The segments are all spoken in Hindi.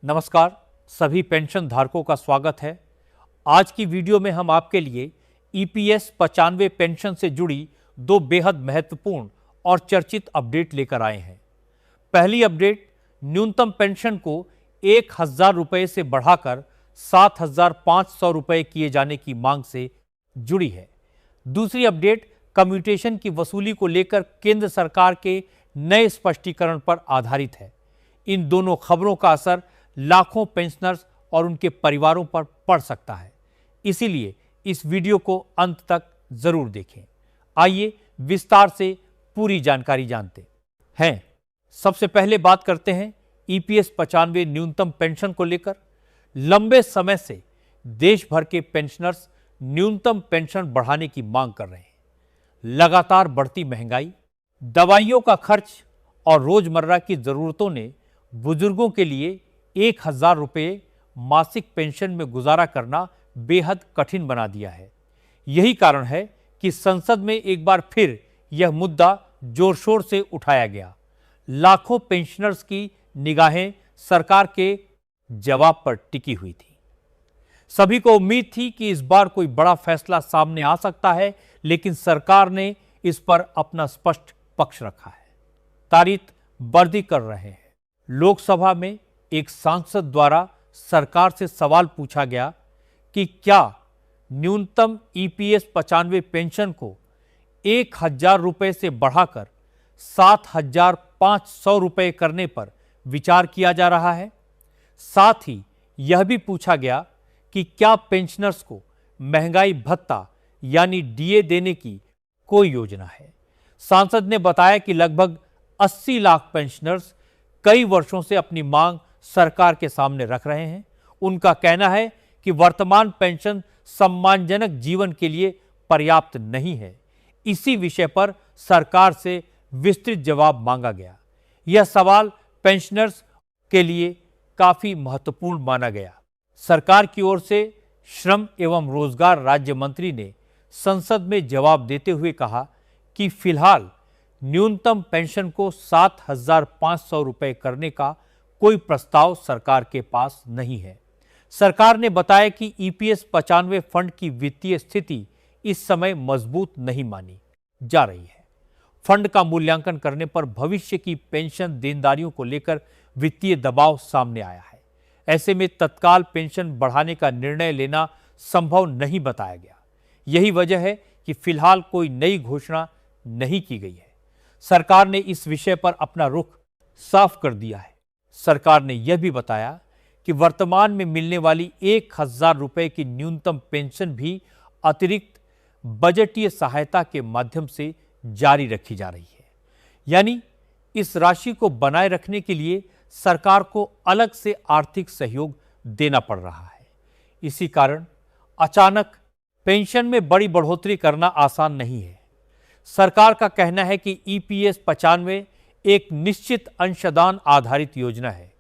नमस्कार, सभी पेंशन धारकों का स्वागत है। आज की वीडियो में हम आपके लिए ईपीएस 95 पेंशन से जुड़ी दो बेहद महत्वपूर्ण और चर्चित अपडेट लेकर आए हैं। पहली अपडेट न्यूनतम पेंशन को 1,000 रुपये से बढ़ाकर 7,500 रुपये किए जाने की मांग से जुड़ी है। दूसरी अपडेट कम्यूटेशन की वसूली को लेकर केंद्र सरकार के नए स्पष्टीकरण पर आधारित है। इन दोनों खबरों का असर लाखों पेंशनर्स और उनके परिवारों पर पड़ सकता है, इसीलिए इस वीडियो को अंत तक जरूर देखें। आइए विस्तार से पूरी जानकारी जानते हैं। सबसे पहले बात करते हैं ईपीएस 95 न्यूनतम पेंशन को लेकर। लंबे समय से देश भर के पेंशनर्स न्यूनतम पेंशन बढ़ाने की मांग कर रहे हैं। लगातार बढ़ती महंगाई, दवाइयों का खर्च और रोजमर्रा की जरूरतों ने बुजुर्गों के लिए 1,000 रुपये मासिक पेंशन में गुजारा करना बेहद कठिन बना दिया है। यही कारण है कि संसद में एक बार फिर यह मुद्दा जोर शोर से उठाया गया। लाखों पेंशनर्स की निगाहें सरकार के जवाब पर टिकी हुई थी। सभी को उम्मीद थी कि इस बार कोई बड़ा फैसला सामने आ सकता है, लेकिन सरकार ने इस पर अपना स्पष्ट पक्ष रखा है। तारीख बर्दी कर रहे हैं। लोकसभा में एक सांसद द्वारा सरकार से सवाल पूछा गया कि क्या न्यूनतम ईपीएस 95 पेंशन को 1,000 रुपये से बढ़ाकर 7,500 रुपये करने पर विचार किया जा रहा है। साथ ही यह भी पूछा गया कि क्या पेंशनर्स को महंगाई भत्ता यानी डीए देने की कोई योजना है। सांसद ने बताया कि लगभग 80 लाख पेंशनर्स कई वर्षों से अपनी मांग सरकार के सामने रख रहे हैं। उनका कहना है कि वर्तमान पेंशन सम्मानजनक जीवन के लिए पर्याप्त नहीं है। इसी विषय पर सरकार से विस्तृत जवाब मांगा गया। यह सवाल पेंशनर्स के लिए काफी महत्वपूर्ण माना गया। सरकार की ओर से श्रम एवं रोजगार राज्य मंत्री ने संसद में जवाब देते हुए कहा कि फिलहाल न्यूनतम पेंशन को 7,500 रुपये करने का कोई प्रस्ताव सरकार के पास नहीं है। सरकार ने बताया कि ईपीएस 95 फंड की वित्तीय स्थिति इस समय मजबूत नहीं मानी जा रही है। फंड का मूल्यांकन करने पर भविष्य की पेंशन देनदारियों को लेकर वित्तीय दबाव सामने आया है। ऐसे में तत्काल पेंशन बढ़ाने का निर्णय लेना संभव नहीं बताया गया। यही वजह है कि फिलहाल कोई नई घोषणा नहीं की गई है। सरकार ने इस विषय पर अपना रुख साफ कर दिया है। सरकार ने यह भी बताया कि वर्तमान में मिलने वाली 1,000 रुपये की न्यूनतम पेंशन भी अतिरिक्त बजटीय सहायता के माध्यम से जारी रखी जा रही है। यानी इस राशि को बनाए रखने के लिए सरकार को अलग से आर्थिक सहयोग देना पड़ रहा है। इसी कारण अचानक पेंशन में बड़ी बढ़ोतरी करना आसान नहीं है। सरकार का कहना है कि ईपीएस 95 एक निश्चित अंशदान आधारित योजना है।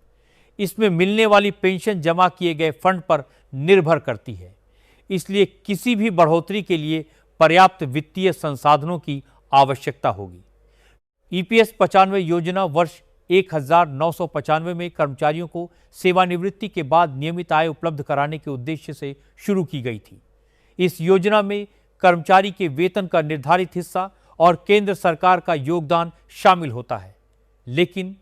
इसमें मिलने वाली पेंशन जमा किए गए फंड पर निर्भर करती है, इसलिए किसी भी बढ़ोतरी के लिए पर्याप्त वित्तीय संसाधनों की आवश्यकता होगी। ईपीएस 95 योजना वर्ष 1995 में कर्मचारियों को सेवानिवृत्ति के बाद नियमित आय उपलब्ध कराने के उद्देश्य से शुरू की गई थी। इस योजना में कर्मचारी के वेतन का निर्धारित हिस्सा और केंद्र सरकार का योगदान शामिल होता है, लेकिन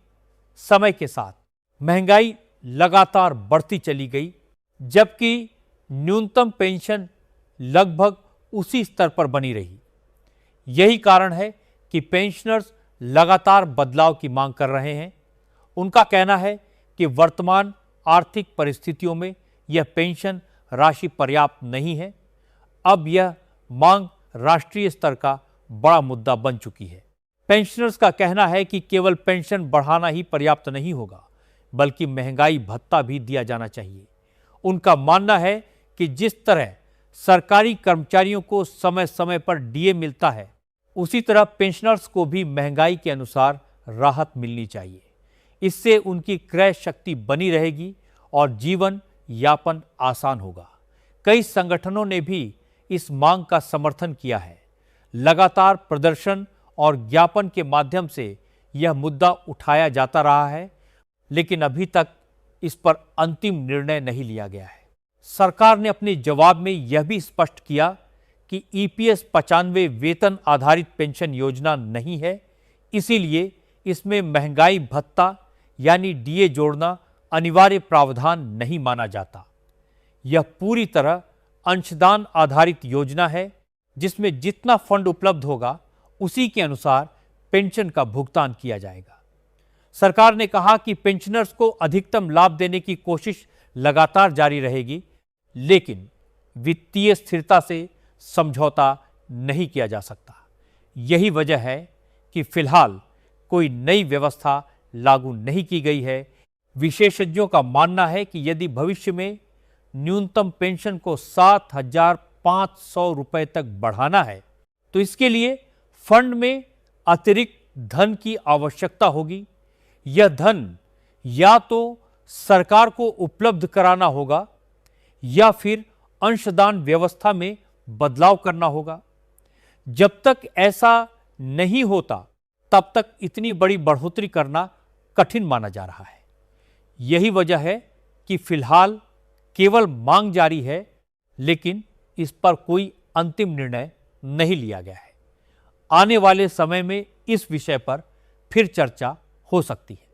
समय के साथ महंगाई लगातार बढ़ती चली गई, जबकि न्यूनतम पेंशन लगभग उसी स्तर पर बनी रही। यही कारण है कि पेंशनर्स लगातार बदलाव की मांग कर रहे हैं। उनका कहना है कि वर्तमान आर्थिक परिस्थितियों में यह पेंशन राशि पर्याप्त नहीं है। अब यह मांग राष्ट्रीय स्तर का बड़ा मुद्दा बन चुकी है। पेंशनर्स का कहना है कि केवल पेंशन बढ़ाना ही पर्याप्त नहीं होगा, बल्कि महंगाई भत्ता भी दिया जाना चाहिए। उनका मानना है कि जिस तरह सरकारी कर्मचारियों को समय समय पर डीए मिलता है, उसी तरह पेंशनर्स को भी महंगाई के अनुसार राहत मिलनी चाहिए। इससे उनकी क्रय शक्ति बनी रहेगी और जीवन यापन आसान होगा। कई संगठनों ने भी इस मांग का समर्थन किया है। लगातार प्रदर्शन और ज्ञापन के माध्यम से यह मुद्दा उठाया जाता रहा है, लेकिन अभी तक इस पर अंतिम निर्णय नहीं लिया गया है। सरकार ने अपने जवाब में यह भी स्पष्ट किया कि ईपीएस 95 वेतन आधारित पेंशन योजना नहीं है, इसीलिए इसमें महंगाई भत्ता यानी डीए जोड़ना अनिवार्य प्रावधान नहीं माना जाता। यह पूरी तरह अंशदान आधारित योजना है, जिसमें जितना फंड उपलब्ध होगा उसी के अनुसार पेंशन का भुगतान किया जाएगा। सरकार ने कहा कि पेंशनर्स को अधिकतम लाभ देने की कोशिश लगातार जारी रहेगी, लेकिन वित्तीय स्थिरता से समझौता नहीं किया जा सकता। यही वजह है कि फिलहाल कोई नई व्यवस्था लागू नहीं की गई है। विशेषज्ञों का मानना है कि यदि भविष्य में न्यूनतम पेंशन को 7,500 रुपए तक बढ़ाना है तो इसके लिए फंड में अतिरिक्त धन की आवश्यकता होगी। यह धन या तो सरकार को उपलब्ध कराना होगा या फिर अंशदान व्यवस्था में बदलाव करना होगा। जब तक ऐसा नहीं होता तब तक इतनी बड़ी बढ़ोतरी करना कठिन माना जा रहा है। यही वजह है कि फिलहाल केवल मांग जारी है, लेकिन इस पर कोई अंतिम निर्णय नहीं लिया गया है। आने वाले समय में इस विषय पर फिर चर्चा हो सकती है।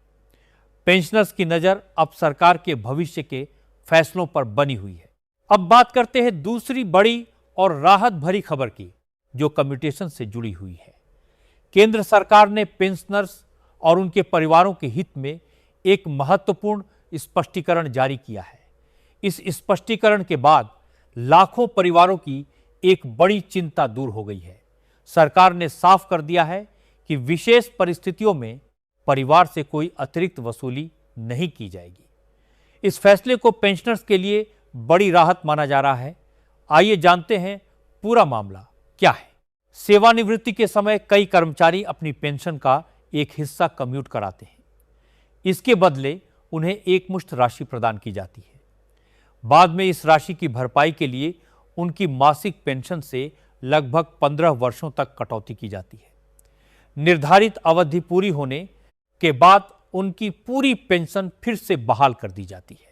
पेंशनर्स की नज़र अब सरकार के भविष्य के फैसलों पर बनी हुई है। अब बात करते हैं दूसरी बड़ी और राहत भरी खबर की, जो कम्यूटेशन से जुड़ी हुई है। केंद्र सरकार ने पेंशनर्स और उनके परिवारों के हित में एक महत्वपूर्ण स्पष्टीकरण जारी किया है। इस स्पष्टीकरण के बाद लाखों परिवारों की एक बड़ी चिंता दूर हो गई है। सरकार ने साफ कर दिया है कि विशेष परिस्थितियों में परिवार से कोई अतिरिक्त वसूली नहीं की जाएगी। इस फैसले को पेंशनर्स के लिए बड़ी राहत माना जा रहा है। आइए जानते हैं पूरा मामला क्या है। सेवानिवृत्ति के समय कई कर्मचारी अपनी पेंशन का एक हिस्सा कम्यूट कराते हैं। इसके बदले उन्हें एकमुश्त राशि प्रदान की जाती है। बाद में इस राशि की भरपाई के लिए उनकी मासिक पेंशन से लगभग 15 वर्षों तक कटौती की जाती है। निर्धारित अवधि पूरी होने के बाद उनकी पूरी पेंशन फिर से बहाल कर दी जाती है।